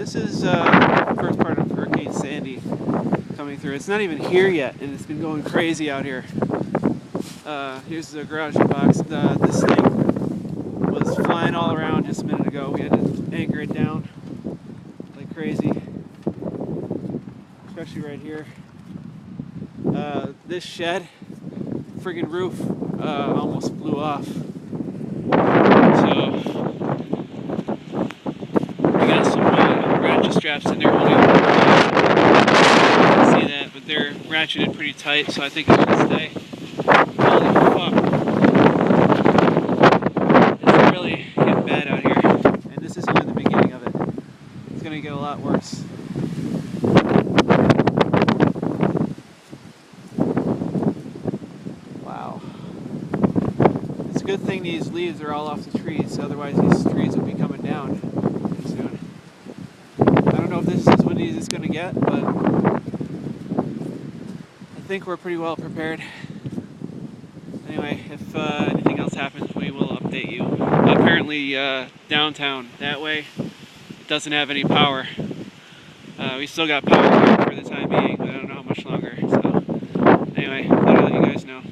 This is first part of Hurricane Sandy coming through. It's not even here yet, and it's been going crazy out here. Here's the garage box. This thing was flying all around just a minute ago. We had to anchor it down like crazy, especially right here. This shed, friggin' roof, almost blew off. So we got some ratchet straps in there. See that, but they're ratcheted pretty tight, so I think it should stay. Holy fuck! It's really getting bad out here, and this is only the beginning of it. It's gonna get a lot worse. Wow. It's a good thing these leaves are all off the trees, otherwise these trees will be coming down pretty soon. I don't know if this is as windy as it's going to get, but I think we're pretty well prepared. Anyway, if anything else happens, we will update you. Apparently downtown, that way, it doesn't have any power. We still got power for the time being, but I don't know how much longer. So anyway, I'll let you guys know.